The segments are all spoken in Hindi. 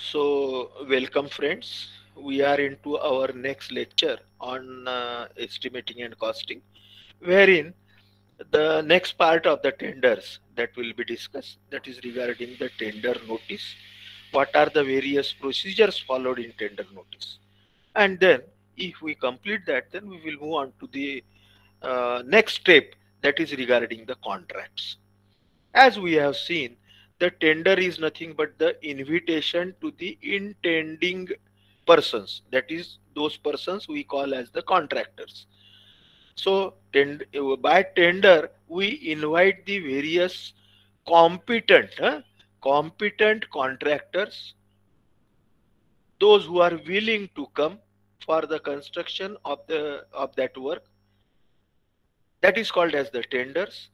So, welcome friends. We are into our next lecture on estimating and costing, wherein the next part of the tenders that will be discussed, that is regarding the tender notice. What are the various procedures followed in tender notice? And then, if we complete that, then we will move on to the next step, that is regarding the contracts. As we have seen, the tender is nothing but the invitation to the intending persons, that is, those persons we call as the contractors. So, by tender, we invite the various competent, competent contractors, those who are willing to come for the construction of that work. That is called as the tenders.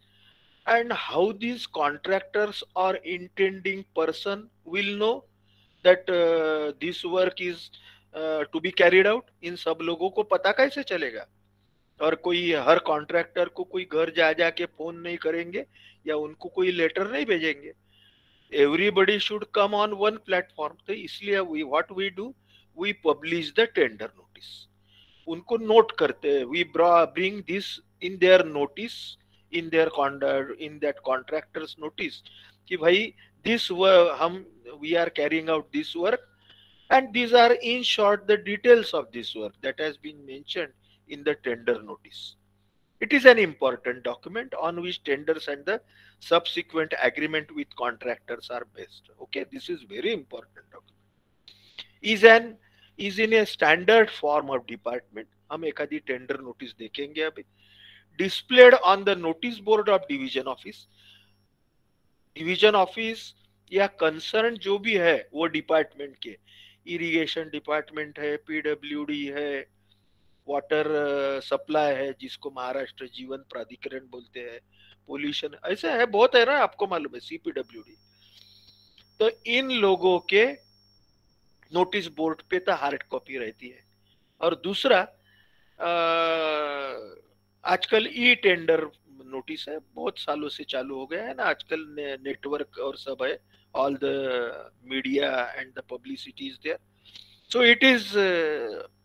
And how these contractors or intending person will know that this work is to be carried out? इन सब लोगों को पता कैसे चलेगा? और कोई हर कॉन्ट्रैक्टर को कोई घर जा जाके फोन नहीं करेंगे या उनको कोई लेटर नहीं भेजेंगे. Everybody should come on one platform. तो इसलिए we do, we publish the tender notice. उनको नोट करते हैं. We bring this in their notice, in that contractors notice कि भाई दिस हम we are carrying out this work, and these are in short the details of this work that has been mentioned in the tender notice. It is an important document on which tenders and the subsequent agreement with contractors are based. Okay, this is very important document. Is in a standard form of department. हम एखादी टेंडर नोटिस देखेंगे अभी. Displayed on the notice board of division office या कंसर्न जो भी है वो डिपार्टमेंट के, इरिगेशन डिपार्टमेंट है, पीडब्ल्यूडी है, वाटर सप्लाई है जिसको महाराष्ट्र जीवन प्राधिकरण बोलते हैं, पोल्यूशन ऐसे है बहुत है ना, आपको मालूम है, सीपीडब्ल्यूडी. तो इन लोगों के नोटिस बोर्ड पे तो हार्ड कॉपी रहती है. और दूसरा, आजकल ई टेंडर नोटिस है, बहुत सालों से चालू हो गया है ना आजकल, नेटवर्क और सब है, all the media and the publicity is there. So it is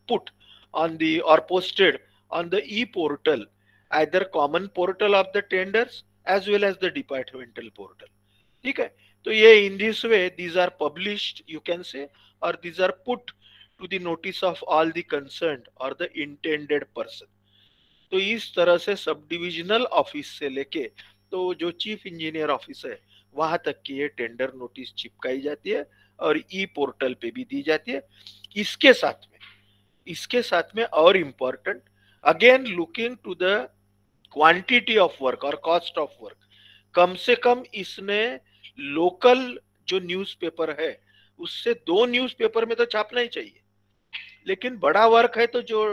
put on the or posted on the e-portal, either common portal of the tenders as well as the departmental portal. ठीक है. तो ये in this way these are published, you can say, or these are put to the notice of all the concerned or the intended person. तो इस तरह से सब डिविजनल ऑफिस से लेके तो जो चीफ इंजीनियर ऑफिस है वहां तक की ये टेंडर नोटिस चिपकाई जाती है और ई पोर्टल पे भी दी जाती है. इसके साथ में और important, again looking to the quantity of work और कॉस्ट ऑफ वर्क, कम से कम इसने लोकल जो न्यूज़पेपर है उससे 2 न्यूज़पेपर में तो छापना ही चाहिए. लेकिन बड़ा वर्क है तो जो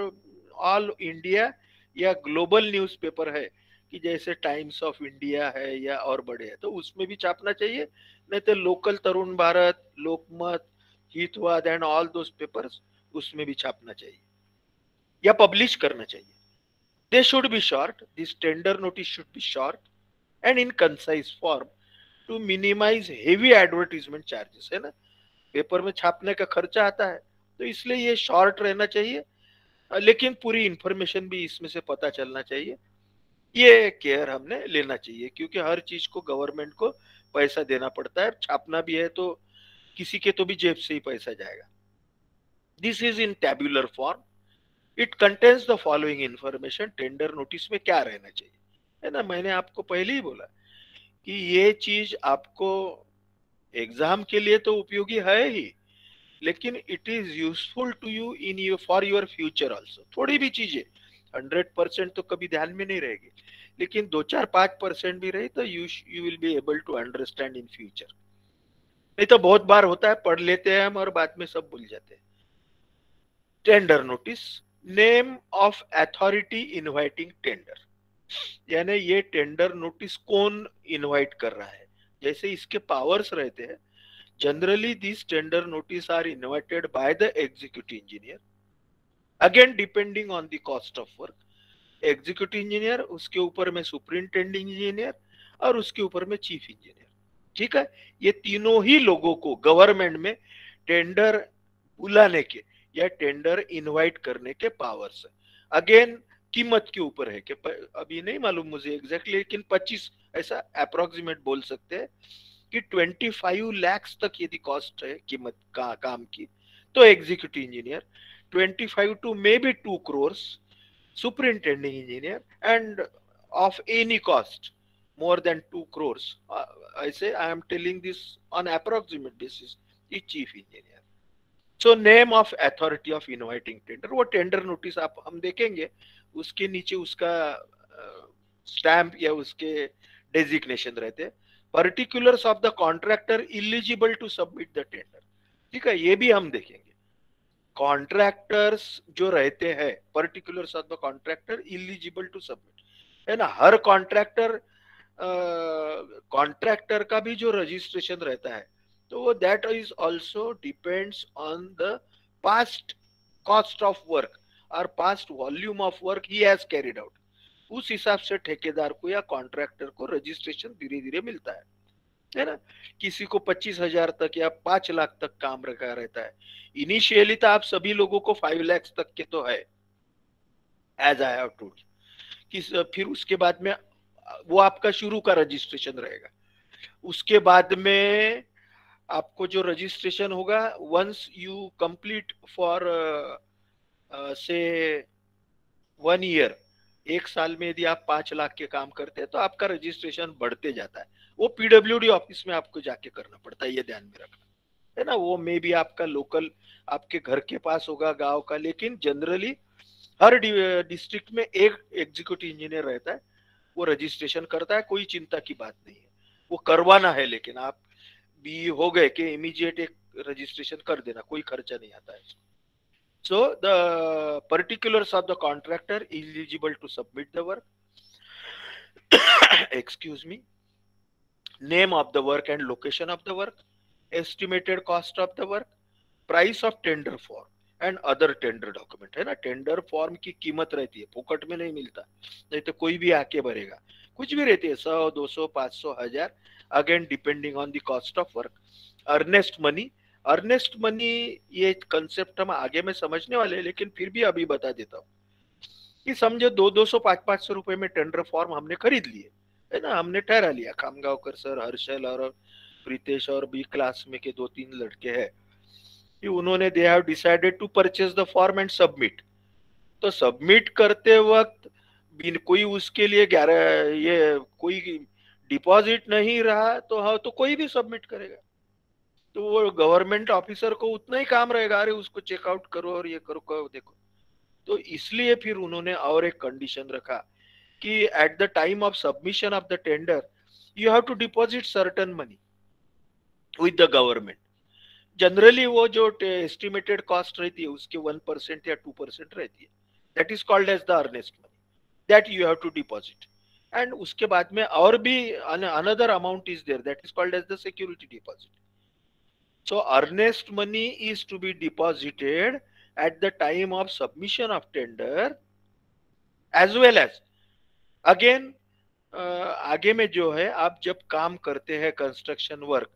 ऑल इंडिया या ग्लोबल न्यूज़पेपर है कि जैसे टाइम्स ऑफ इंडिया है या और बड़े हैं तो उसमें भी छापना चाहिए. नहीं तो local Tarun Bharat, Lokmat, Hitavada and all those papers उसमें भी छापना चाहिए या पब्लिश करना चाहिए. They should be short, this tender notice should be short and in concise form to minimize heavy advertisement charges. है ना, पेपर में छापने का खर्चा आता है तो इसलिए ये शॉर्ट रहना चाहिए, लेकिन पूरी इंफॉर्मेशन भी इसमें से पता चलना चाहिए. ये केयर हमने लेना चाहिए क्योंकि हर चीज को गवर्नमेंट को पैसा देना पड़ता है. छापना भी है तो किसी के तो भी जेब से ही पैसा जाएगा. This is in tabular form. It contains the following information. Tender notice में क्या रहना चाहिए, है ना, मैंने आपको पहले ही बोला कि ये चीज आपको एग्जाम के लिए तो उपयोगी है ही, लेकिन it is useful to you in you for your future also. थोड़ी भी चीजें 100% तो कभी ध्यान में नहीं रहेगी, लेकिन 2-4-5% भी रहे तो you will be able to understand in future. नहीं तो बहुत बार होता है पढ़ लेते हैं हम और बाद में सब भूल जाते हैं. Tender notice, name of authority inviting tender, यानी ये टेंडर नोटिस कौन इनवाइट कर रहा है, जैसे इसके पावर्स रहते हैं. Generally this tender notice are invited by the executive engineer, again depending on the cost of work. Executive engineer, उसके ऊपर में सुपरिंटेंडिंग इंजीनियर और उसके ऊपर में चीफ इंजीनियर. ठीक है, ये तीनों ही लोगों को गवर्नमेंट में टेंडर बुलाने के या टेंडर इनवाइट करने के पावर्स है। अगेन कीमत के ऊपर है कि अभी नहीं मालूम मुझे एग्जैक्टली, लेकिन 25 ऐसा अप्रोक्सीमेट बोल सकते हैं कि 25 लाख तक यदि कॉस्ट है कीमत का काम की, तो executive engineer 25 to may be 2 crores, superintending engineer, and of any cost more than 2 crores, I say I am telling this on approximate basis, is chief engineer. So name of authority of inviting tender, वो टेंडर नोटिस आप हम देखेंगे, उसके नीचे उसका स्टैंप या उसके डेजिग्नेशन रहते हैं। Particulars of the contractor eligible to submit the tender, ठीक है, ये भी हम देखेंगे। कॉन्ट्रैक्टर्स जो रहते हैं, particulars of the contractor eligible to submit, है ना। हर कॉन्ट्रैक्टर का भी जो रजिस्ट्रेशन रहता है, तो वो that is also depends on the past cost of work और past volume of work he has carried out. उस हिसाब से ठेकेदार को या कॉन्ट्रैक्टर को रजिस्ट्रेशन धीरे धीरे मिलता है ना। किसी को 25,000 तक या 5 लाख तक काम रखा रहता है। इनिशियली तो आप सभी लोगों को 5 लाख तक के तो है, एज आई हैव टोल्ड, कि फिर उसके बाद में वो आपका शुरू का रजिस्ट्रेशन रहेगा। उसके बाद में आपको जो रजिस्ट्रेशन होगा, वंस यू कंप्लीट फॉर से 1 ईयर, 1 साल में यदि आप 5 लाख के काम करते हैं तो आपका रजिस्ट्रेशन बढ़ते जाता है। वो पीडब्ल्यूडी ऑफिस में आपको जाके करना पड़ता है, ये ध्यान में रखना है ना। वो मे भी आपका लोकल आपके घर के पास होगा, गांव का, लेकिन जनरली हर डिस्ट्रिक्ट में एक एग्जीक्यूटिव इंजीनियर रहता है, वो रजिस्ट्रेशन करता है, कोई चिंता की बात नहीं है, वो करवाना है। लेकिन आप भी हो गए कि इमीडिएट एक रजिस्ट्रेशन कर देना, कोई खर्चा नहीं आता है। So the particulars of the contractor eligible to submit the work, excuse me, name of the work and location of the work, estimated cost of the work, price of tender form and other tender document, है ना। टेंडर फॉर्म की कीमत रहती है, फोकट में नहीं मिलता, नहीं तो कोई भी आके भरेगा, कुछ भी रहती है, 100, 200, 500, 1000, again depending on the cost of work. Earnest money, earnest money ये कंसेप्ट हम आगे में समझने वाले हैं, लेकिन फिर भी अभी बता देता हूँ कि समझो 200, 500 रुपए में टेंडर फॉर्म हमने खरीद लिए, है ना। हमने ठहरा लिया, खामगांवकर सर, हर्षल और प्रीतेश और बी क्लास में के 2-3 लड़के हैं कि उन्होंने they have decided to purchase the form and submit. तो सबमिट करते वक्त बिन कोई उसके लिए ये कोई डिपॉजिट नहीं रहा, तो हाँ, तो कोई भी सबमिट करेगा, तो वो गवर्नमेंट ऑफिसर को उतना ही काम रहेगा, अरे उसको चेकआउट करो और ये करो देखो। तो इसलिए फिर उन्होंने और एक कंडीशन रखा कि at the time of submission of the tender you have to deposit certain money with the government. Generally वो जो एस्टिमेटेड कॉस्ट रहती है उसके 1% या 2% रहती है, that is called as the earnest money, that you have to deposit. And उसके बाद में और भी another amount is there, that is called as the security deposit. So earnest money is to be deposited at the time of submission of tender, as well as again आगे में जो है, आप जब काम करते हैं कंस्ट्रक्शन वर्क,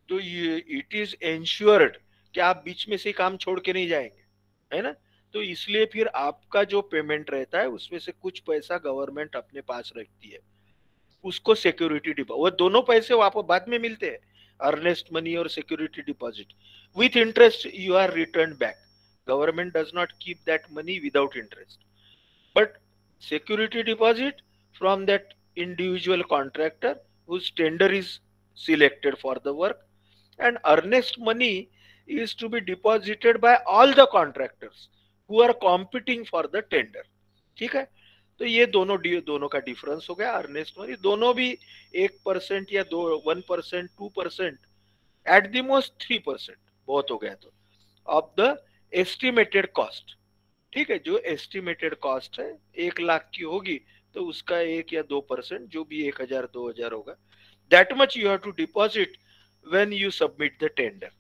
तो ये इट इज एंश्योर्ड कि आप बीच में से काम छोड़ के नहीं जाएंगे, है ना। तो इसलिए फिर आपका जो पेमेंट रहता है उसमें से कुछ पैसा गवर्नमेंट अपने पास रखती है, उसको सिक्योरिटी डिपॉजिट, वो दोनों पैसे वापस बाद में मिलते हैं, अर्नेस्ट मनी और security deposit with interest you are return back. Government does not keep that money without interest, but security deposit from that individual contractor whose tender is selected for the work, and earnest money is to be deposited by all the contractors who are competing for the tender, ठीक है। तो ये दोनों का डिफरेंस हो गया। अर्नेस्ट मनी दोनों भी 1% या 1%, 2%, एट द मोस्ट 3%, बहुत हो गया तो, ऑफ द एस्टिमेटेड कॉस्ट, ठीक है। जो एस्टिमेटेड कॉस्ट है 1 लाख की होगी तो उसका 1 या 2%, जो भी 1000, 2000 होगा, that much you have to deposit when you submit the tender.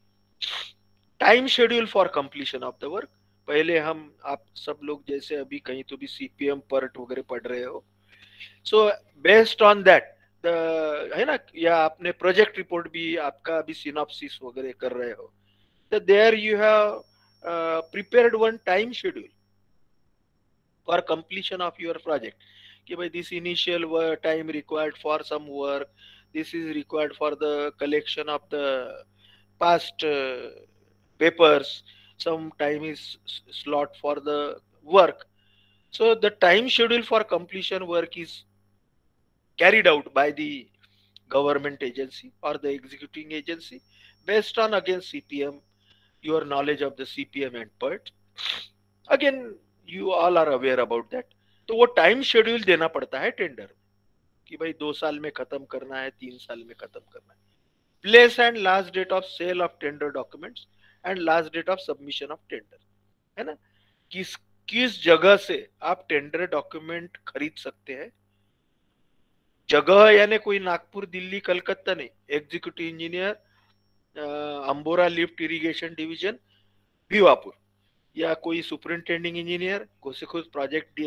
Time schedule for completion of the work, पहले हम आप सब लोग जैसे अभी कहीं तो भी सीपीएम पर्ट वगैरह पढ़ रहे हो, सो बेस्ड ऑन दैट है ना, या आपने प्रोजेक्ट रिपोर्ट भी आपका अभी सिनॉप्सिस वगैरह कर रहे हो, So there you have prepared one time schedule for completion of your project. कि भाई this initial time required for some work, this is required for the collection of the past papers, some time is slot for the work. So the time schedule for completion work is carried out by the government agency or the executing agency based on again CPM, your knowledge of the CPM and PERT. Again, you all are aware about that. तो वो टाइम शेड्यूल देना पड़ता है टेंडर कि भाई 2 साल में खत्म करना है, 3 साल में खत्म करना है. Place and last date of sale of tender documents and last date of submission of tender, है ना. किस किस जगह से आप टेंडर डॉक्यूमेंट खरीद सकते हैं. जगह यानी कोई नागपुर, दिल्ली, कलकत्ता नहीं. Executive engineer Ambora lift irrigation division Bhiwapur, या कोई superintending engineer Ghosekhurd project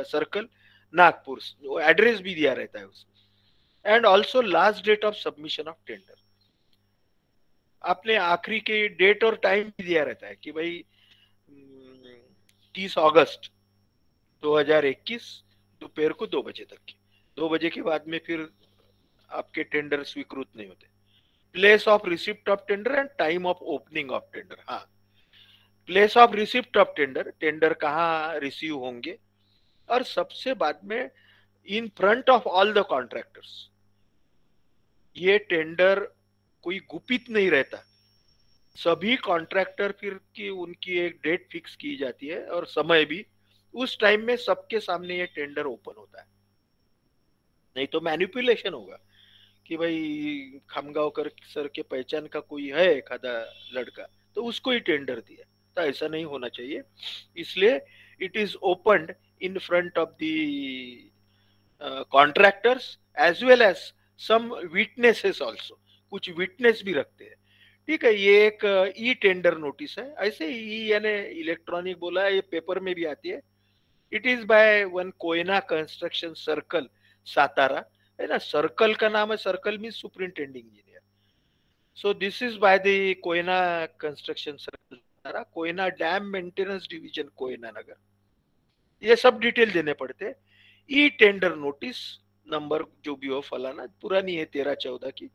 circle Nagpur, address भी दिया रहता है उसमें. And also last date of submission of tender, आपने आखिरी के डेट और टाइम भी दिया रहता है कि भाई 30 अगस्त 2021 दोपहर को 2 बजे तक की. 2 बजे के बाद में फिर आपके टेंडर स्वीकृत नहीं होते. Place of receipt of tender and time of opening of tender. हाँ, place of receipt of tender, tender कहाँ रिसीव होंगे, और सबसे बाद में in front of all the contractors. ये टेंडर कोई गुपित नहीं रहता. सभी कॉन्ट्रैक्टर फिर की उनकी एक डेट फिक्स की जाती है और समय भी, उस टाइम में सबके सामने ये टेंडर ओपन होता है. नहीं तो मैनिपुलेशन होगा कि भाई खामगांवकर सर के पहचान का कोई है एखादा लड़का तो उसको ही टेंडर दिया. तो ऐसा नहीं होना चाहिए. इसलिए it is opened in front of the contractors as well as some witnesses also. कुछ विटनेस भी रखते हैं. ठीक है, ये एक ई टेंडर नोटिस है. ऐसे ई यानी इलेक्ट्रॉनिक बोला, ये पेपर में भी आती है. It is by one Koyna construction circle Satara, है ना. सर्कल का नाम है, circle mean superintending engineer. So this is by the Koyna construction circle Satara, Koyna dam maintenance division Koyna Nagar. ये सब डिटेल देने पड़ते हैं. ई टेंडर नोटिस नंबर जो भी हो फलाना, पुरानी है 13-14 की.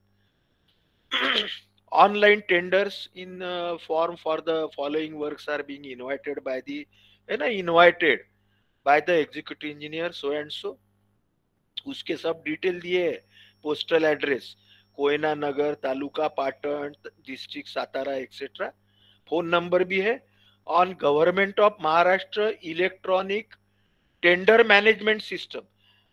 Online tenders in form for the following works are being invited by the, है ना, invited by the executive engineer so and so. उसके सब डिटेल दिए. Postal address Koyna Nagar, taluka Patan, district Satara etcetera. Phone number भी है. On government of Maharashtra electronic tender management system,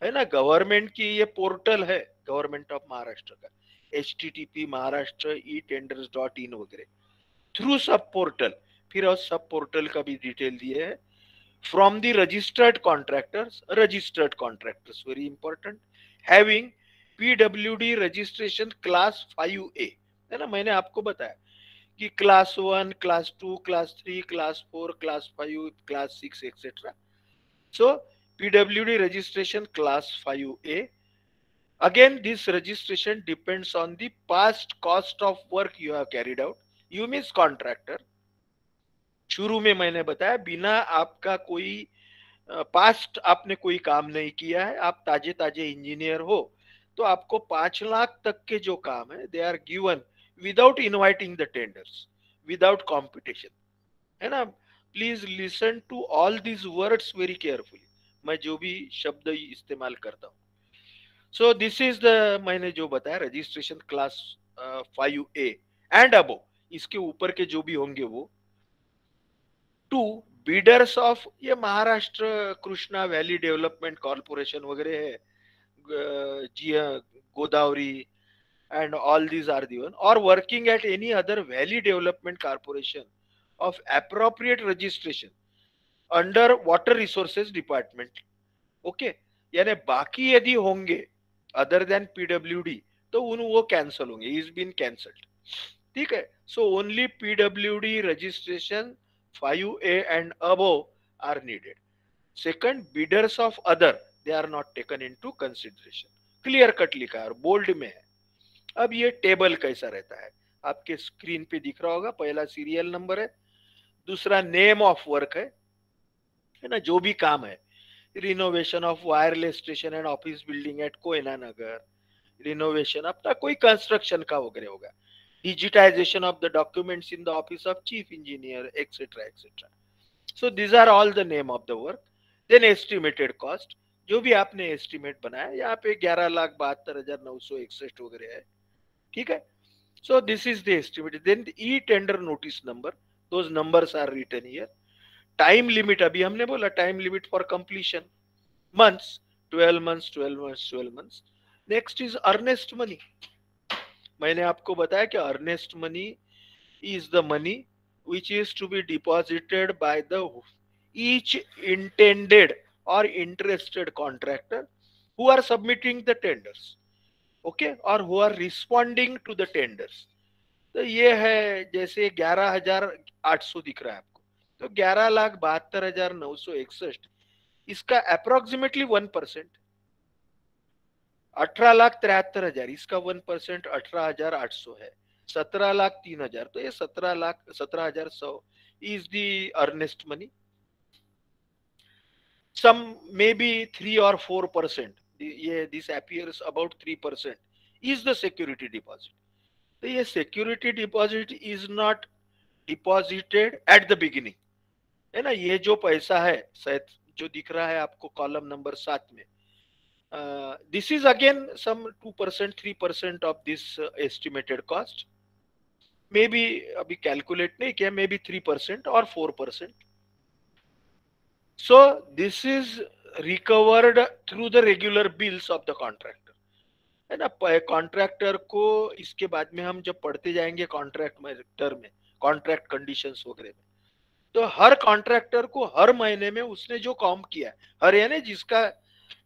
है ना. गवर्नमेंट की ये पोर्टल है गवर्नमेंट ऑफ महाराष्ट्र का, HTTP महाराष्ट्र e-tenders.in वगैरह. थ्रू सब पोर्टल, फिर और सब पोर्टल का भी डिटेल दिए है. From the registered contractors, very important, having PWD registration class 5A, है ना. मैंने आपको बताया कि class 1, class 2, class 3, class 4, class 5, class 6 etcetera. So PWD registration class 5A. Again, this registration depends on the past cost of work you have carried out. You means contractor. शुरू में मैंने बताया बिना आपका कोई पास्ट आपने कोई काम नहीं किया है, आप ताजे ताजे इंजीनियर हो, तो आपको 5 लाख तक के जो काम है they are given without inviting the tenders, without competition, है ना. Please listen to all these words very carefully. मैं जो भी शब्द इस्तेमाल करता हूँ. सो दिस इज द, मैंने जो बताया registration class 5A and above, इसके ऊपर के जो भी होंगे वो. टू बीडर्स ऑफ, ये Maharashtra Krishna valley development corporation वगैरह है, Godavari and all these are given, or working at any other valley development corporation of appropriate registration under water resources department. Okay, यानी बाकी यदि होंगे अदर देन PWD तो उन वो कैंसल होंगे, इज बीन कैंसल्ड. ठीक है. So only PWD registration 5A and above are needed. Second, bidders of other they are not taken into consideration. Clear cut लिखा है और बोल्ड में है. अब ये टेबल कैसा रहता है आपके स्क्रीन पे दिख रहा होगा, पहला सीरियल नंबर है, दूसरा नेम ऑफ वर्क है ना, जो भी काम है, renovation of wireless station and office building at Koyna Nagar, renovation अपना कोई कंस्ट्रक्शन का वगैरह होगा, digitization of the documents in the office of chief engineer etcetera etcetera. So these are all the name of the work. Then estimated cost, जो भी आपने एस्टिमेट बनाया, यहाँ पे 11,72,961 वगैरह है, ठीक है. So this is the estimate. Then the e-tender notice number, those numbers are written here. Time limit, अभी हमने बोला time limit for completion, months, 12 months, 12 months, 12 months. Next is earnest money. मैंने आपको बताया कि earnest money is the money which is to be deposited by the each intended or interested contractor who are submitting the tenders, okay, or who are responding to the tenders. तो ये है, जैसे 11,800 दिख रहा है आपको, तो 11,72,961, इसका अप्रोक्सीमेटली 1%, 18,73,000, इसका 1% 18,800 है, 17,03,000, तो ये 17,17,100 is the earnest money. Some maybe 3 or 4%, ये this appears about 3% is the security deposit. तो ये security deposit is not deposited at the beginning, है ना. ये जो पैसा है शायद जो दिख रहा है आपको कॉलम नंबर 7 में, this is again some 2%, 3% of this estimated cost. Maybe अभी calculate नहीं किया, maybe 3% or 4%. So this is recovered through the regular bills of the contractor, है ना. कॉन्ट्रैक्टर को इसके बाद में हम जब पढ़ते जाएंगे कॉन्ट्रैक्ट में कॉन्ट्रैक्ट कंडीशंस वगैरह में, तो हर कॉन्ट्रैक्टर को हर महीने में उसने जो काम किया है, हर यानी जिसका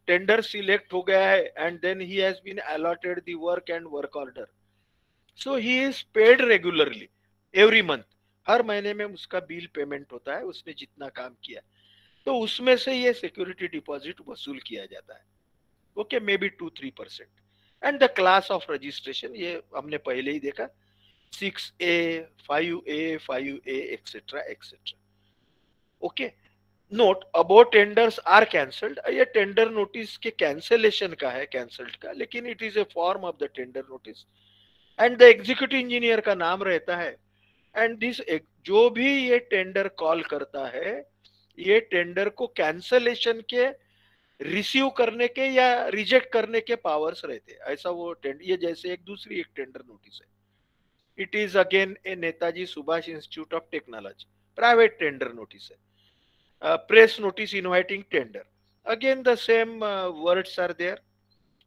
टेंडर सिलेक्ट हो गया है and then he has been allotted the work and work order, so he is paid regularly every month. हर महीने में उसका बिल पेमेंट होता है, उसने जितना काम किया, तो उसमें से ये सिक्योरिटी डिपॉजिट वसूल किया जाता है, okay, may be 2-3%. And the class of registration ये हमने पहले ही देखा, 6A, 5A, 5A etcetera etcetera. Okay, note about tenders are cancelled, ये टेंडर नोटिस के कैंसिलेशन का है, कैंसल्ड का, लेकिन it is a form of the tender notice and the executive engineer का नाम रहता है. एंड दिस जो भी ये टेंडर कॉल करता है, ये टेंडर को कैंसलेशन के, रिसीव करने के या रिजेक्ट करने के पावर्स रहते हैं. ऐसा वो टेंडर, ये जैसे एक दूसरी एक टेंडर नोटिस है, it is again a Netaji Subhash institute of technology private tender notice है. Press notice inviting tender, again the same words are there.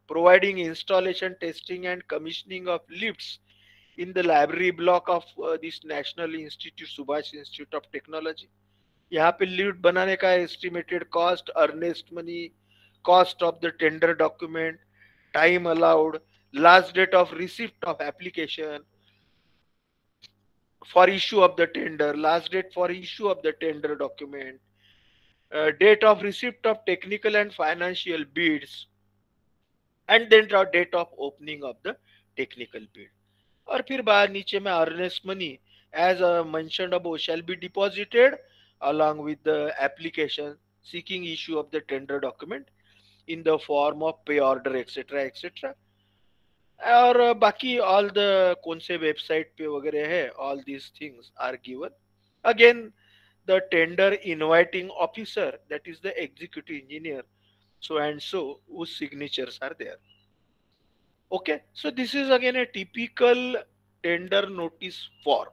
Providing installation, testing and commissioning of lifts in the library block of this National Institute, Subhash institute of technology. यहाँ पे लिफ्ट बनाने का estimated cost, earnest money, cost of the tender document, time allowed, last date of receipt of application for issue of the tender, last date for issue of the tender document, date of receipt of technical and financial bids, and then date of opening of the technical bid. और फिर बाहर नीचे में earnest money as mentioned above shall be deposited along with the application seeking issue of the tender document in the form of pay order etc etc. और बाकी all the कौन से वेबसाइट पे वगैरह है, all these things are given. Again the tender inviting officer, that is the executive engineer so and so, whose signatures are there. Okay, so this is again a typical tender notice form.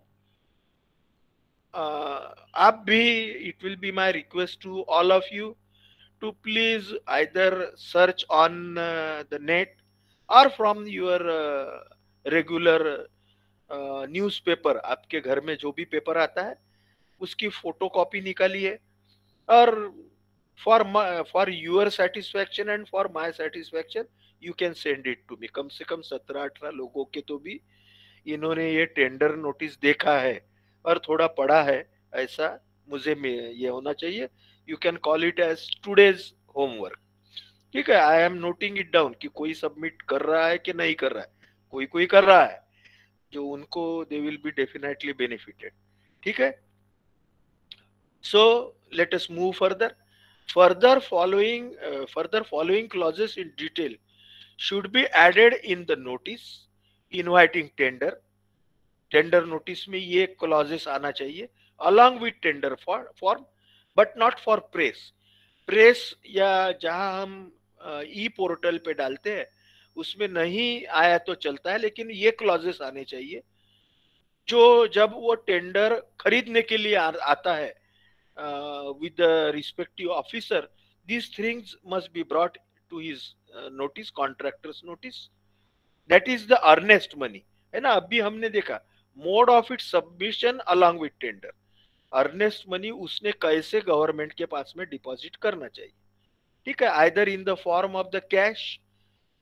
आप भी, it will be my request to all of you to please either search on the net or from your regular newspaper. आपके घर में जो भी पेपर आता है उसकी फोटो कॉपी निकालिए, और for your satisfaction and for my satisfaction you can send it to me. कम से कम 17-18 लोगों के तो भी इन्होंने ये टेंडर नोटिस देखा है और थोड़ा पढ़ा है, ऐसा मुझे ये होना चाहिए. You can call it as today's homework, ठीक है. I am noting it down कि कोई सबमिट कर रहा है कि नहीं कर रहा है, कोई कोई कर रहा है, जो उनको they will be definitely benefited. ठीक है. So let us move further. Further following clauses in detail should be added in the notice inviting tender. Tender notice में ये क्लॉजेस आना चाहिए along with tender form, but not for press. Press या जहां हम ई पोर्टल पे डालते हैं उसमें नहीं आया तो चलता है, लेकिन ये क्लॉजेस आने चाहिए जो जब वो टेंडर खरीदने के लिए आता है with the respective officer, these things must be brought to his notice, contractor's notice. That is the earnest money. है ना. अभी हमने देखा mode of it submission along with tender. Earnest money उसने कैसे गवर्नमेंट के पास में डिपॉजिट करना चाहिए. ठीक है. Either in the form of the cash,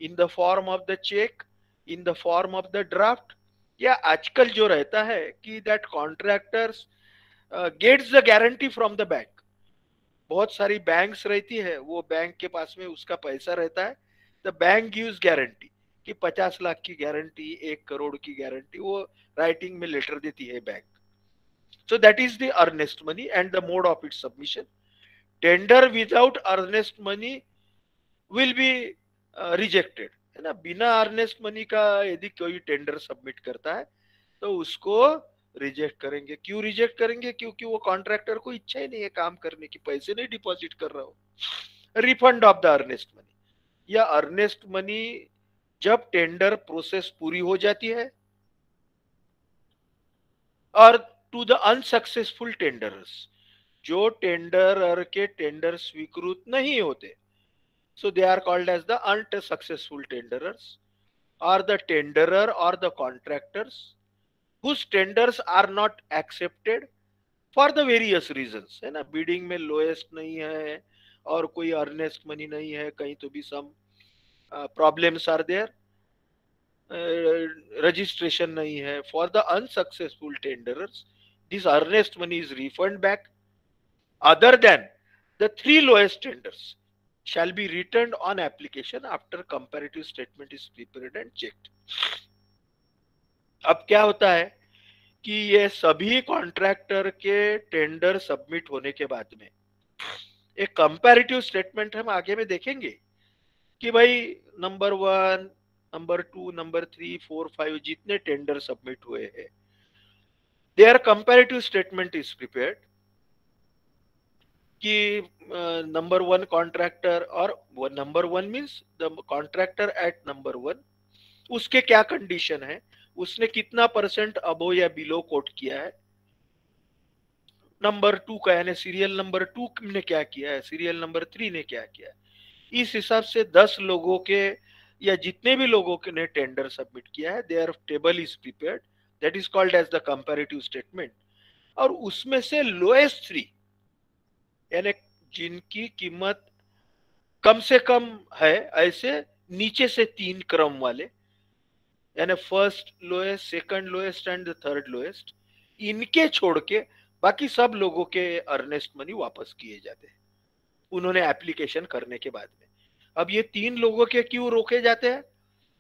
in the form of the cheque, in the form of the draft, या आजकल जो रहता है कि that contractors gets the guarantee from the bank. बहुत सारी बैंक्स रहती है, वो बैंक के पास में उसका पैसा रहता है, द बैंक गिव्स गारंटी कि 50 लाख की गारंटी, 1 करोड़ की गारंटी, वो राइटिंग में लेटर देती है bank. So that is the earnest money and the mode of its submission. Tender without earnest money will be rejected. है ना. बिना अर्नेस्ट मनी का यदि कोई टेंडर सबमिट करता है तो उसको रिजेक्ट करेंगे. क्यों रिजेक्ट करेंगे? क्योंकि वो कॉन्ट्रैक्टर को इच्छा ही नहीं है काम करने की, पैसे नहीं डिपॉजिट कर रहा हो. Refund of the earnest money, या अर्नेस्ट मनी जब टेंडर प्रोसेस पूरी हो जाती है और टू द अनसक्सेसफुल टेंडर्स, जो टेंडर के टेंडर स्वीकृत नहीं होते, so they are called as the unsuccessful tenderers, और द टेंडरर और the contractors whose tenders are not accepted for the various reasons. है ना. बिडिंग में लोएस्ट नहीं है और कोई अर्नेस्ट मनी नहीं है, कहीं तो भी some problems are there, registration नहीं है. For the unsuccessful tenderers this earnest money is refund back. Other than the 3 lowest tenders shall be returned on application after comparative statement is prepared and checked. अब क्या होता है कि ये सभी कॉन्ट्रैक्टर के टेंडर सबमिट होने के बाद में एक कंपैरेटिव स्टेटमेंट हम आगे में देखेंगे कि भाई नंबर 1, नंबर 2, नंबर 3, 4, 5 जितने टेंडर सबमिट हुए हैं, their comparative statement is prepared कि नंबर 1 कॉन्ट्रैक्टर, और number 1 means the contractor at number 1, उसके क्या कंडीशन है, उसने कितना % अबो या बिलो कोट किया है. नंबर 2 का यानी सीरियल नंबर 2 ने क्या किया है, सीरियल नंबर 3 ने क्या किया है. इस हिसाब से 10 लोगों के या जितने भी लोगों के ने टेंडर सबमिट किया है, their table is prepared, that is called as the comparative statement. और उसमें से लोएस्ट 3 यानी जिनकी कीमत कम से कम है, ऐसे नीचे से 3 क्रम वाले, यानी first lowest, second lowest and the third lowest, इनके छोड़ के बाकी सब लोगों के अर्नेस्ट मनी वापस किए जाते हैं उन्होंने एप्लीकेशन करने के बाद में. अब ये 3 लोगों के क्यों रोके जाते हैं?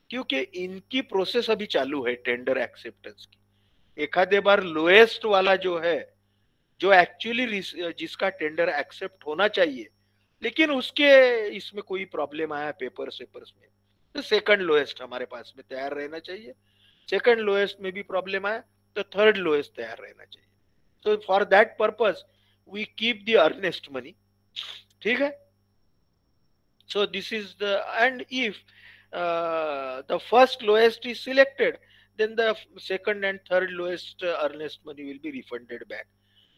क्योंकि इनकी प्रोसेस अभी चालू है टेंडर एक्सेप्टेंस की. एक आधे बार लोएस्ट वाला जो है, जो एक्चुअली जिसका टेंडर एक्सेप्ट होना चाहिए, लेकिन उसके इसमें कोई प्रॉब्लम आया पेपर्स में, तो सेकंड लोएस्ट हमारे पास में तैयार रहना चाहिए. सेकंड लोएस्ट में भी प्रॉब्लम आया तो थर्ड लोएस्ट तैयार रहना चाहिए. तो for that purpose we keep the earnest money. ठीक है. So this is the, and if the first lowest is selected, then the second and third lowest earnest money will be refunded back.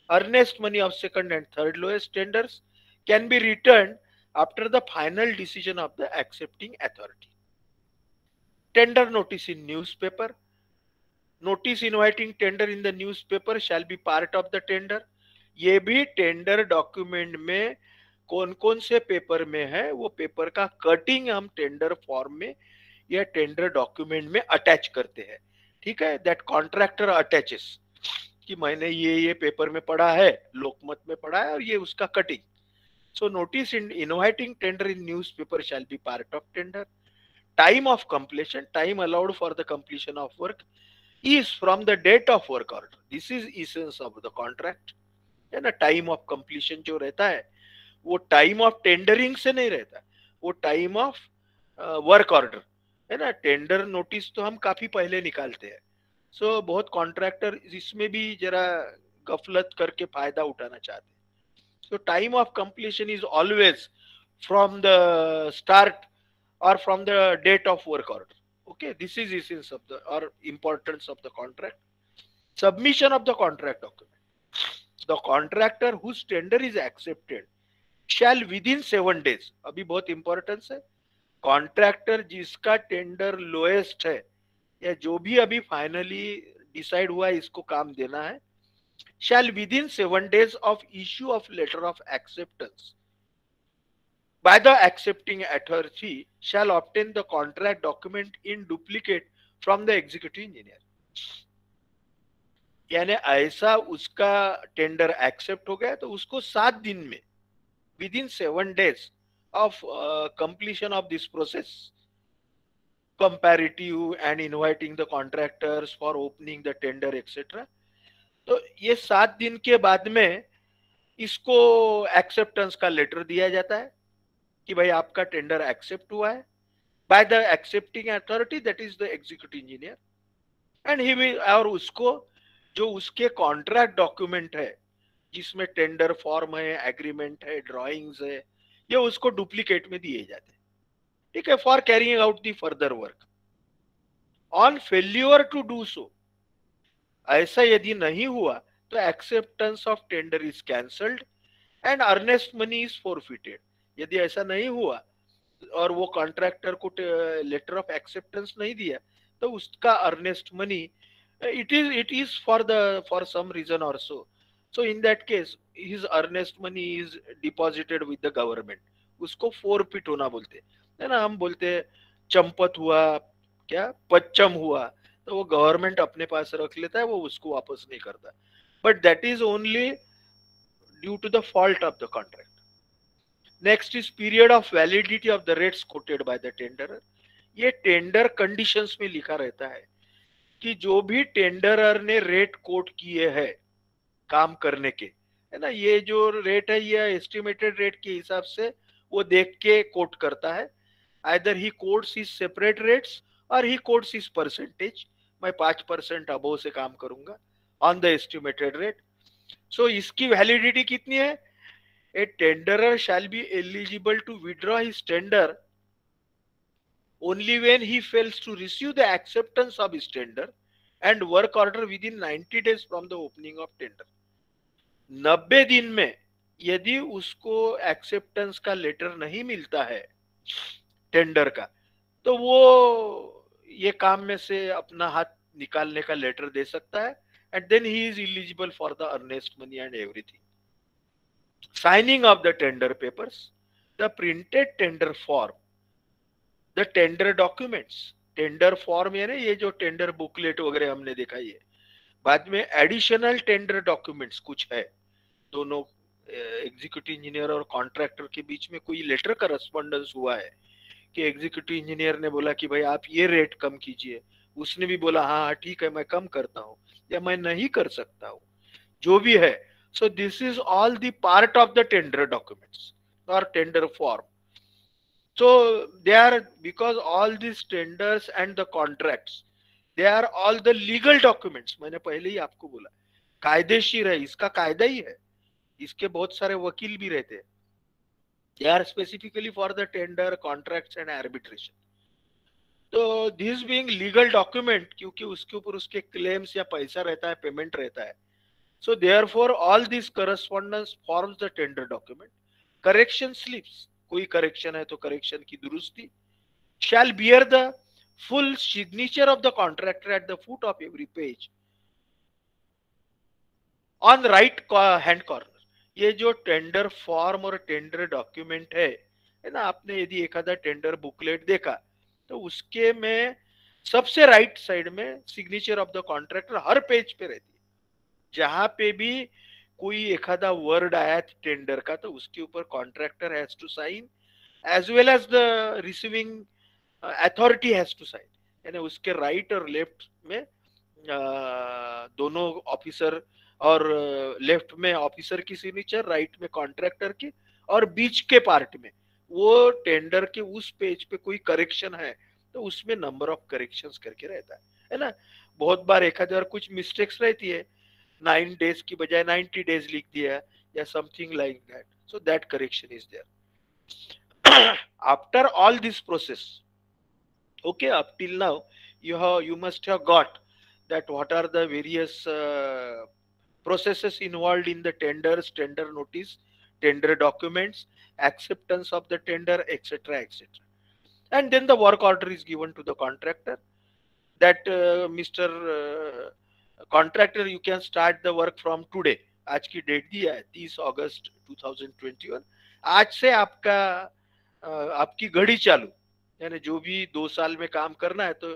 Earnest money of second and third lowest tenders can be returned after the final decision of the accepting authority. Tender notice in newspaper. Notice inviting tender in the newspaper shall be part of the tender. ये भी टेंडर डॉक्यूमेंट में कौन कौन से पेपर में है, वो पेपर का कटिंग हम टेंडर फॉर्म में या टेंडर डॉक्यूमेंट में अटैच करते हैं. ठीक है. दैट कॉन्ट्रैक्टर अटैचेस कि मैंने ये पेपर में पढ़ा है, लोकमत में पढ़ा है, और ये उसका cutting. So notice in inviting tender in newspaper shall be part of tender. Time of completion, time allowed for the completion of work, is from the date of work order. This is essence of the contract. है ना, टाइम ऑफ कंप्लीशन जो रहता है वो टाइम ऑफ टेंडरिंग से नहीं रहता, वो टाइम ऑफ वर्क ऑर्डर है ना। टेंडर नोटिस तो हम काफी पहले निकालते हैं। सो बहुत कॉन्ट्रैक्टर इसमें भी जरा गफलत करके फायदा उठाना चाहते हैं। सो time of completion is always from the start or from the date of work order. Okay, this is essence of the or importance of the contract. Submission of the contract document. The contractor whose tender is accepted shall within 7 days, अभी बहुत इंपॉर्टेंस है, कॉन्ट्रैक्टर जिसका टेंडर लोएस्ट है या जो भी अभी फाइनली डिसाइड हुआ है इसको काम देना है, shall within 7 days of issue of letter of acceptance by the accepting authority shall obtain the contract document in duplicate from the executive engineer. यानी ऐसा उसका टेंडर एक्सेप्ट हो गया तो उसको 7 दिन में with in 7 days of completion of this process, comparative and inviting the contractors for opening the tender etc. तो ये 7 दिन के बाद में इसको एक्सेप्टेंस का लेटर दिया जाता है कि भाई आपका टेंडर एक्सेप्ट हुआ है by the accepting authority, that is the executive engineer, and he will, और उसको जो उसके कॉन्ट्रैक्ट डॉक्यूमेंट है जिसमें टेंडर फॉर्म है, एग्रीमेंट है, ड्राइंग्स है, ये उसको डुप्लीकेट में दिए जाते हैं। ठीक है, for carrying out the further work. On failure to do so, ऐसा यदि नहीं हुआ तो acceptance of tender is cancelled and earnest money is forfeited. यदि ऐसा नहीं हुआ और वो कॉन्ट्रैक्टर को लेटर ऑफ एक्सेप्टेंस नहीं दिया तो उसका earnest money it is for some reason or so in that case his earnest money is deposited with the government, उसको forfeit होना बोलते है ना। हम बोलते हैं चंपत हुआ, क्या पच्चम हुआ, तो वो गवर्नमेंट अपने पास रख लेता है, वो उसको वापस नहीं करता, but that is only due to the fault of the contract. Next is period of validity of the rates quoted by the tenderer. ये टेंडर कंडीशंस में लिखा रहता है कि जो भी टेंडरर ने रेट कोट किए हैं काम करने के, है ना, ये जो रेट है ये एस्टिमेटेड रेट के हिसाब से वो देख के कोट करता है। Either he quotes is separate rates और ही कोट्स इज परसेंटेज, मैं 5% अबोव से काम करूंगा on the estimated rate. So इसकी वैलिडिटी कितनी है? A tenderer shall be eligible to withdraw his tender only when he fails to receive the acceptance of his tender and work order within 90 days from the opening of tender. 90 दिन में यदि उसको एक्सेप्टेंस का लेटर नहीं मिलता है टेंडर का, तो वो ये काम में से अपना हाथ निकालने का लेटर दे सकता है, and then he is eligible for the earnest money and everything. Signing of the tender papers, the printed tender form, the tender documents, tender form यानी ये जो टेंडर बुकलेट वगैरह हमने देखा, ये बाद में एडिशनल टेंडर डॉक्यूमेंट्स कुछ है, दोनों एग्जीक्यूटिव इंजीनियर और कॉन्ट्रैक्टर के बीच में कोई लेटर करस्पॉन्डेंस हुआ है कि एग्जीक्यूटिव इंजीनियर ने बोला कि भाई आप ये रेट कम कीजिए, उसने भी बोला हाँ हाँ ठीक है मैं कम करता हूँ या मैं नहीं कर सकता हूँ, जो भी है। So this is all the part of the tender documents और tender form. So they are, because all these tenders and the contracts, they are all the legal documents। मैंने पहले ही आपको बोला कायदेशीर है, इसका कायदा ही है, इसके बहुत सारे वकील भी रहते हैं। They are specifically for the tender, contracts and arbitration। तो this being legal document, क्योंकि उसके ऊपर उसके claims या पैसा रहता है, पेमेंट रहता है, so therefore all this correspondence forms the tender document। correction slips, कोई करेक्शन है तो करेक्शन की दुरुस्ती, shall bear the full signature of the contractor at the foot of every page on right hand corner। ये जो टेंडर फॉर्म और टेंडर डॉक्यूमेंट है ना, आपने यदि एखादा टेंडर बुकलेट देखा तो उसके में सबसे राइट साइड में signature of the contractor her page पे रहती है। जहां पे भी कोई एखादा वर्ड आया टेंडर का तो उसके ऊपर contractor has to sign as well as the receiving authority has to sign, यानी उसके राइट और लेफ्ट में दोनों ऑफिसर, और लेफ्ट में ऑफिसर की सिग्नेचर, राइट में कॉन्ट्रैक्टर की, और बीच के पार्ट में वो टेंडर के उस पेज पे कोई करेक्शन है तो उसमें नंबर ऑफ करेक्शंस करके रहता है ना। बहुत बार एक आध बार कुछ मिस्टेक्स रहती है, 9 days की बजाय 90 days लिख दिया या something like that, so that correction is there. After all this process, okay, up till now you must have got that what are the various processes involved in the tenders, tender notice, tender documents, acceptance of the tender, etc., etc. And then the work order is given to the contractor that Mr. Contractor, you can start the work from today. आज की डेट दिया है 30 अगस्त 2021। आज से आपका आपकी घड़ी चालू, यानी जो भी 2 साल में काम करना है तो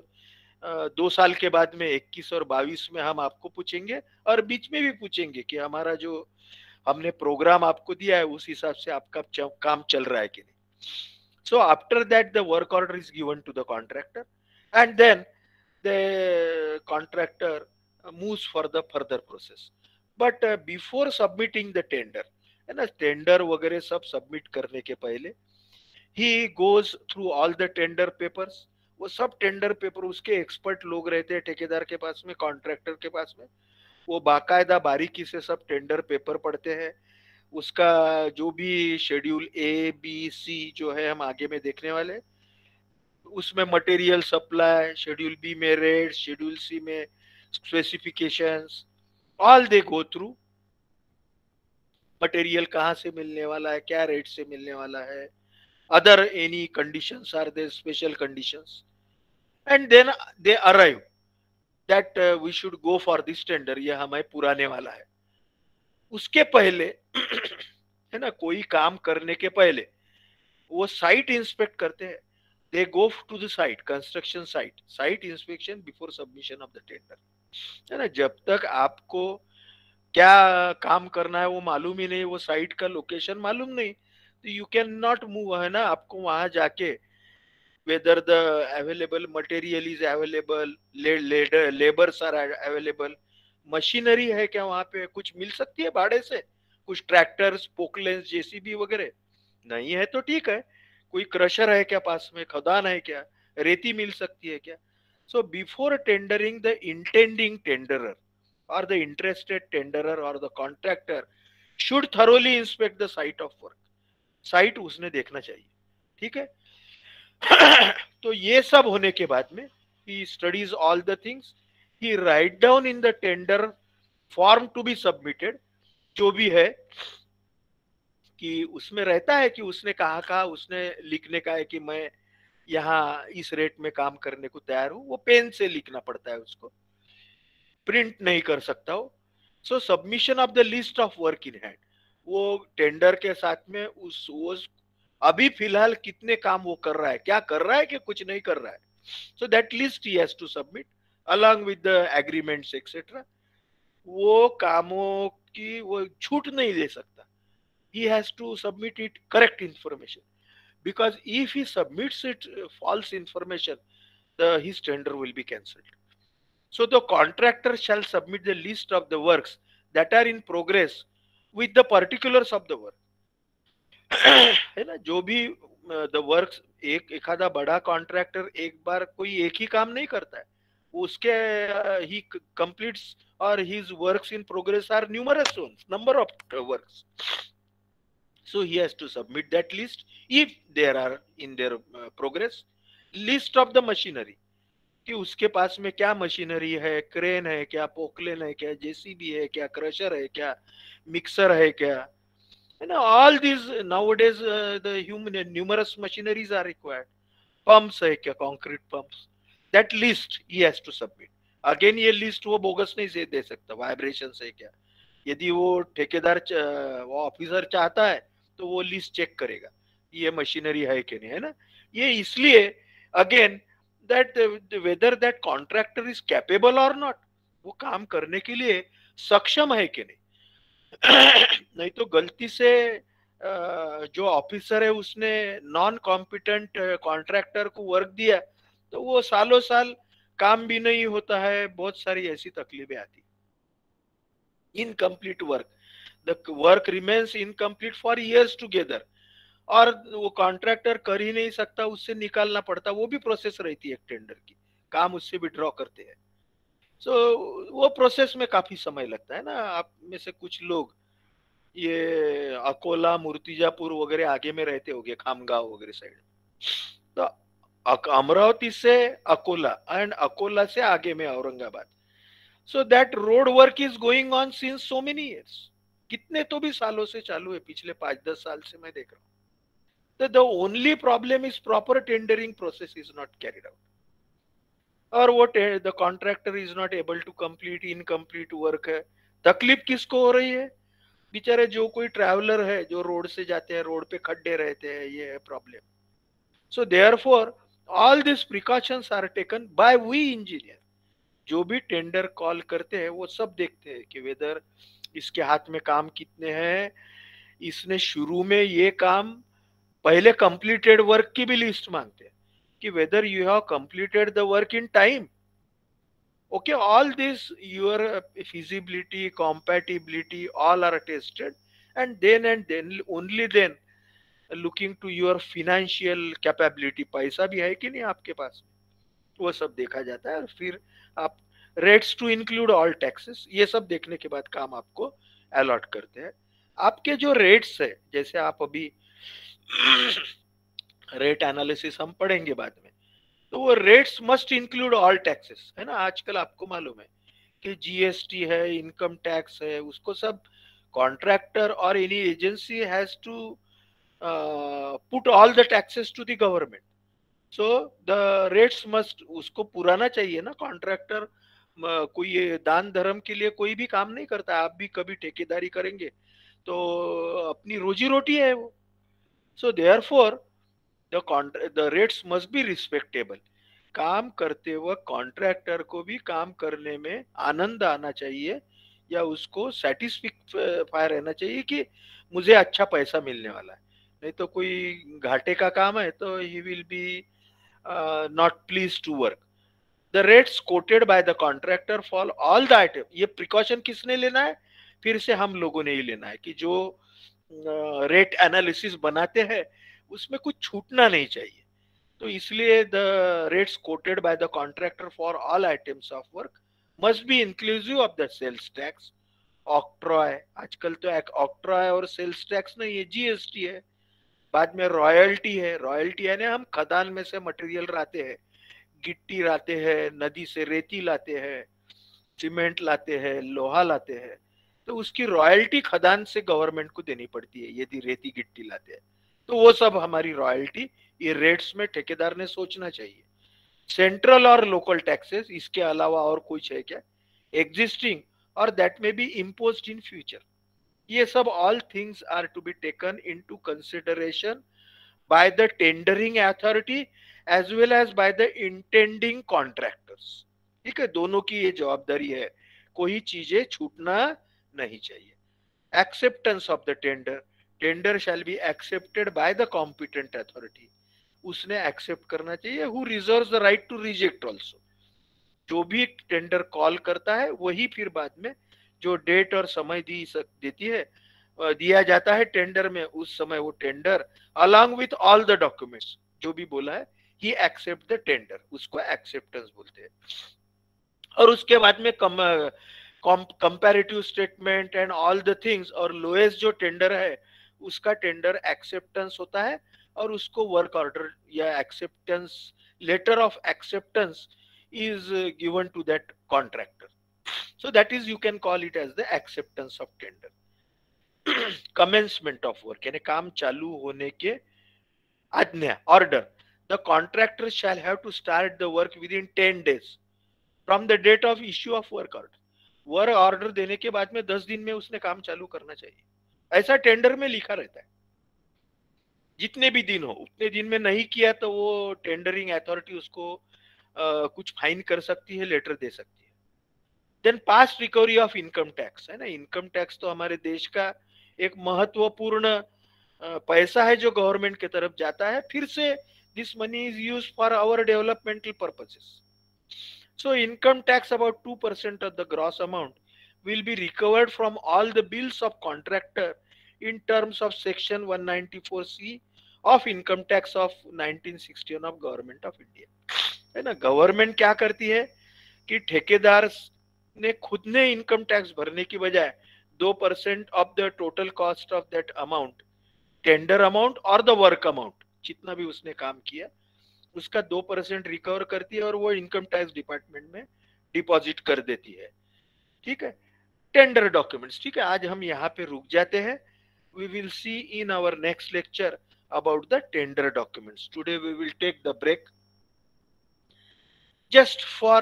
2 साल के बाद में 21 और 22 में हम आपको पूछेंगे, और बीच में भी पूछेंगे कि हमारा जो हमने प्रोग्राम आपको दिया है उस हिसाब से आपका काम चल रहा है कि नहीं। So after that the work order is given to the contractor, and then the contractor moves for the further process. But before submitting the tender, है ना, टेंडर वगैरह सब सबमिट करने के पहले he goes through all the tender papers। वो सब टेंडर पेपर उसके एक्सपर्ट लोग रहते हैं ठेकेदार के पास में, कॉन्ट्रैक्टर के पास में, वो बाकायदा बारीकी से सब टेंडर पेपर पढ़ते हैं। उसका जो भी शेड्यूल ए बी सी जो है हम आगे में देखने वाले, उसमें मटेरियल सप्लाई, शेड्यूल बी में रेट, शेड्यूल सी में specifications, all they go through. Material कहाँ से मिलने वाला है, क्या रेट से मिलने वाला है, other any conditions are there, special conditions, and then they arrive that we should go for this tender, ये हमें पुराने वाला है। उसके पहले है ना, कोई काम करने के पहले वो साइट इंस्पेक्ट करते हैं। they go to the site, construction site inspection before submission of the tender, है ना। जब तक आपको क्या काम करना है वो मालूम ही नहीं, वो साइट का लोकेशन मालूम नहीं, तो यू कैन नॉट मूव, है ना। आपको वहां जाके whether the available material is available, labours are available, machinery है क्या वहां पे, कुछ मिल सकती है भाड़े से, कुछ ट्रैक्टर्स, पोकलेंस, जेसीबी वगैरह नहीं है तो ठीक है, कोई क्रशर है क्या पास में, खदान है क्या, रेती मिल सकती है क्या। So before tendering, the intending tenderer और द इंटरेस्टेड टेंडरर और the contractor should thoroughly inspect the site of work. Site उसने देखना चाहिए, ठीक है। तो ये सब होने के बाद में he studies all the things, he write down in the tender form to be submitted, जो भी है कि उसमें रहता है कि उसने कहा कहा उसने लिखने का है कि मैं यहाँ इस रेट में काम करने को तैयार हूँ, वो पेन से लिखना पड़ता है, उसको प्रिंट नहीं कर सकता हो। So submission of the list of work in hand, वो टेंडर के साथ में वो अभी फिलहाल कितने काम वो कर रहा है, क्या कर रहा है कि कुछ नहीं कर रहा है, so that list he has to submit along with the agreements etcetera. वो कामों की वो छूट नहीं दे सकता, he has to submit it correct information, because if he submits it false information, his tender will be cancelled. So the contractor shall submit the list of the works that are in progress with the particulars of the work। है ना, जो भी द वर्क्स, एक एखादा बड़ा कॉन्ट्रैक्टर एक बार कोई एक ही काम नहीं करता है, उसके ही कंप्लीट्स और his works in progress are numerous ones, number of works, so he has to submit that list if there are in their progress। list of the machinery, कि उसके पास में क्या मशीनरी है, क्रेन है क्या, पोकलेन है क्या, जेसीबी है क्या, क्रशर है क्या, मिक्सर है क्या, है ना। All this nowadays the human numerous machineries are required, pumps है क्या, concrete pumps, that list he has to submit। Again ये लिस्ट वो बोगस नहीं से दे सकता, वाइब्रेशन है क्या, यदि वो ठेकेदार वो ऑफिसर चाहता है तो वो लिस्ट चेक करेगा ये मशीनरी है कि नहीं, है ना। ये इसलिए again that whether that contractor is capable और नॉट, वो काम करने के लिए सक्षम है कि नहीं। नहीं तो गलती से जो ऑफिसर है उसने नॉन कॉम्पिटेंट कॉन्ट्रैक्टर को वर्क दिया तो वो सालों साल काम भी नहीं होता है, बहुत सारी ऐसी तकलीफें आती। Incomplete work, the work remains incomplete for years together, और वो कॉन्ट्रैक्टर कर ही नहीं सकता, उससे निकालना पड़ता, वो भी प्रोसेस रहती है एक टेंडर की, काम उससे विड्रॉ करते हैं। सो वो प्रोसेस में काफी समय लगता है ना। आप में से कुछ लोग ये अकोला मूर्तिजापुर वगैरह आगे में रहते होंगे, खामगांव वगैरह साइड। तो अमरावती से अकोला एंड अकोला से आगे में Aurangabad, so that road work is going on since so many years, कितने तो भी सालों से चालू है, पिछले 5-10 साल से मैं देख रहा हूँ। तो the only problem is proper tendering process is not carried out, और वो the contractor is not able to complete, incomplete work है। तकलीफ किसको हो रही है? बेचारे जो कोई ट्रैवलर है, जो रोड से जाते हैं, रोड पे खड्डे रहते हैं, ये है problem. So therefore all this precautions are taken by we engineer. जो भी टेंडर कॉल करते हैं वो सब देखते हैं कि वेदर इसके हाथ में काम कितने हैं, इसने शुरू में ये काम, पहले कंप्लीटेड वर्क की भी लिस्ट मांगते हैं कि whether you have completed the work in time. Okay, all this, your feasibility, compatibility, all are tested, and then only then looking to your financial capability, पैसा भी है कि नहीं आपके पास, वो सब देखा जाता है। और फिर आप rates to include all taxes, ये सब देखने के बाद काम आपको अलॉट करते हैं। आपके जो रेट्स है, जैसे आप अभी रेट एनालिसिस हम पढ़ेंगे बाद में, तो वो rates must include all taxes, है ना। आजकल आपको मालूम है कि जीएसटी है, इनकम टैक्स है, उसको सब कॉन्ट्रैक्टर और any agency has to put all the taxes to the government. So the rates must, उसको पुराना चाहिए ना कॉन्ट्रैक्टर। कोई ये दान धर्म के लिए कोई भी काम नहीं करता, आप भी कभी ठेकेदारी करेंगे तो अपनी रोजी रोटी है वो। So therefore the rates must be respectable. काम करते वक्त कॉन्ट्रैक्टर को भी काम करने में आनंद आना चाहिए, या उसको सेटिस्फाई रहना चाहिए कि मुझे अच्छा पैसा मिलने वाला है। नहीं तो कोई घाटे का काम है तो he will be not please to work. The rates quoted by the contractor for all the item, ये प्रिकॉशन किसने लेना है? फिर से हम लोगों ने ही लेना है कि जो रेट एनालिसिस बनाते हैं उसमें कुछ छूटना नहीं चाहिए। तो इसलिए the rates quoted by the contractor for all items of work must be inclusive of the sales tax, octroi, आजकल तो ऑक्ट्रॉय और सेल्स टैक्स नहीं है, जीएसटी है, बाद में रॉयल्टी है। रॉयल्टी यानी हम खदान में से मटेरियल लाते हैं, गिट्टी लाते हैं, नदी से रेती लाते हैं, सीमेंट लाते हैं, लोहा लाते हैं, तो उसकी रॉयल्टी खदान से गवर्नमेंट को देनी पड़ती है यदि रेती गिट्टी लाते हैं। तो वो सब हमारी रॉयल्टी, ये रेट्स में ठेकेदार ने सोचना चाहिए। सेंट्रल और लोकल टैक्सेस, इसके अलावा और कुछ है क्या एग्जिस्टिंग और दैट में बी इम्पोज्ड इन फ्यूचर, ये सब all things are to be taken into consideration by the tendering authority as well as by the intending contractors. ठीक है, दोनों की ये जवाबदारी है, कोई चीजें छूटना नहीं चाहिए। Acceptance of the tender, tender shall be accepted by the competent authority, उसने एक्सेप्ट करना चाहिए। Who reserves the right to reject also, जो भी टेंडर कॉल करता है वही फिर बाद में जो डेट और समय देती है, दिया जाता है टेंडर में, उस समय वो tender along with all the documents जो भी बोला है ही एक्सेप्ट द टेंडर, उसको एक्सेप्टेंस बोलते हैं। और उसके बाद में comparative statement and all the things, और लोएस्ट जो टेंडर है उसका टेंडर एक्सेप्टेंस होता है, और उसको वर्क ऑर्डर या acceptance letter of acceptance is given to that contractor. So that is, you can call it as the acceptance of tender. Commencement of work यानी काम चालू होने के आज्ञा, order, the contractor shall have to start the work within 10 days from the date of issue of work order. Work order देने के बाद में 10 दिन में उसने काम चालू करना चाहिए, ऐसा टेंडर में लिखा रहता है। जितने भी दिन हो उतने दिन में नहीं किया तो वो टेंडरिंग अथॉरिटी उसको कुछ फाइन कर सकती है, लेटर दे सकती है। Then past recovery of income tax, है ना, इनकम टैक्स तो हमारे देश का एक महत्वपूर्ण पैसा है जो गवर्नमेंट की तरफ जाता है, फिर से this money is used for our developmental purposes. So income tax about 2% of the gross amount will be recovered from all the bills of contractor in terms of section 194C of income tax of 1961 of government of India. है ना. गवर्नमेंट क्या करती है कि ठेकेदार ने खुद ने इनकम टैक्स भरने की बजाय 2% of the total cost of that amount, tender amount और द वर्क अमाउंट, जितना भी उसने काम किया उसका 2% रिकवर करती है और वो इनकम टैक्स डिपार्टमेंट में डिपॉजिट कर देती है. ठीक है. Tender documents. ठीक है. आज हम यहाँ पे रुक जाते हैं. We will see in our next lecture about the tender documents. Today we will take the break just for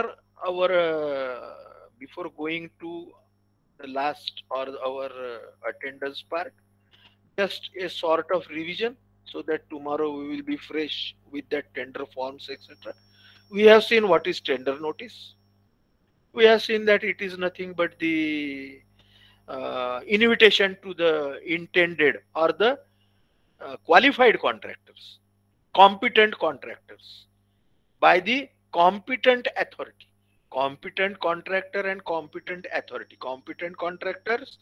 our before going to the last or our attendance part, just a sort of revision so that tomorrow we will be fresh with that tender forms, etc. We have seen what is tender notice. We have seen that it is nothing but the invitation to the intended or the qualified contractors, competent contractors by the competent authority. Competent contractor and competent authority. Competent contractors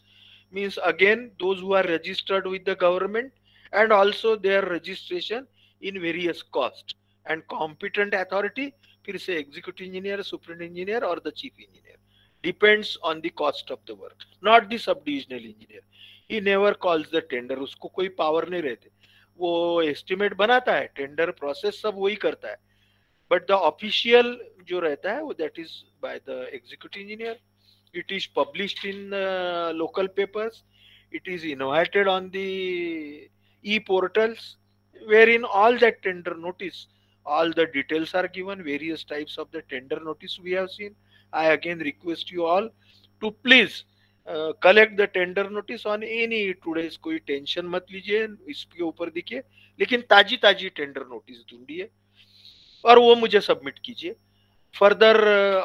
means again those who are registered with the government and also their registration in various costs. And competent authority, फिर से executive engineer, superintendent engineer or the chief engineer, depends on the cost of the work, not the subdivisional engineer. He never calls the tender. उसको कोई power नहीं रहते. वो estimate बनाता है, tender process सब वही करता है. But the official जो रहता है वो that is by the executive engineer. It is published in local papers. It is invited on the e-portals wherein all that tender notice, all the details are given, various types of the tender notice we have seen. I again request you all to please collect the tender notice on any today's. कोई टेंशन मत लीजिए इसके ऊपर. देखिए लेकिन ताजी ताजी टेंडर नोटिस ढूंढिए और वो मुझे सबमिट कीजिए. Further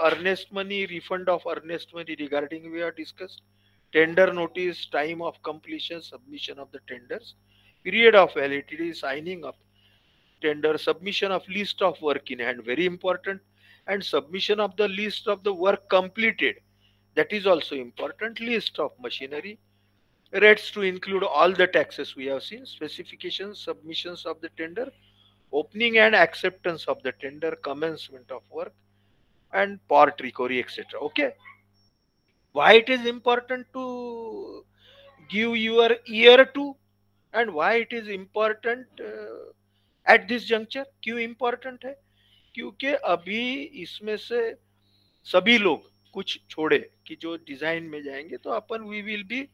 earnest money, refund of earnest money regarding we have discussed. Tender notice, time of completion, submission of the tenders, period of validity, signing of tender, submission of list of work in hand, very important, and submission of the list of the work completed. That is also important. List of machinery, rates to include all the taxes we have seen, specifications, submissions of the tender, opening and acceptance of the tender, commencement of work, and part recovery, etc. Okay. Why it is important to give your ear to, and why it is important at this juncture? क्यों important है? क्योंकि अभी इसमें से सभी लोग कुछ छोड़े कि जो डिजाइन में जाएंगे तो अपन we will be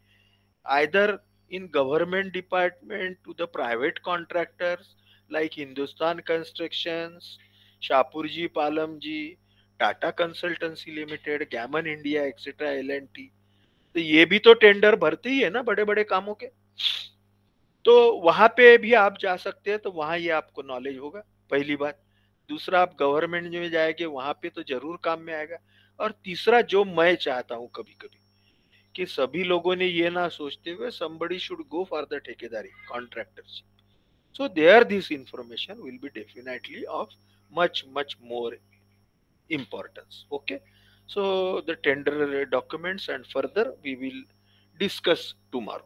either in government department to the private contractors like Hindustan Constructions, Shapurji Palamji, Tata Consultancy Limited, Gammon India, etc. L&T. तो ये भी तो टेंडर भरते ही है ना बड़े बड़े कामों के. तो वहां पे भी आप जा सकते हैं. तो वहां ये आपको नॉलेज होगा, पहली बात. दूसरा, आप गवर्नमेंट में जाएंगे वहां पे तो जरूर काम में आएगा. और तीसरा जो मैं चाहता हूं कभी कभी कि सभी लोगों ने ये ना सोचते हुए somebody should go for the ठेकेदारी contractorship. So there this information will be definitely of much more importance. Okay. So the tender documents and further we will discuss tomorrow.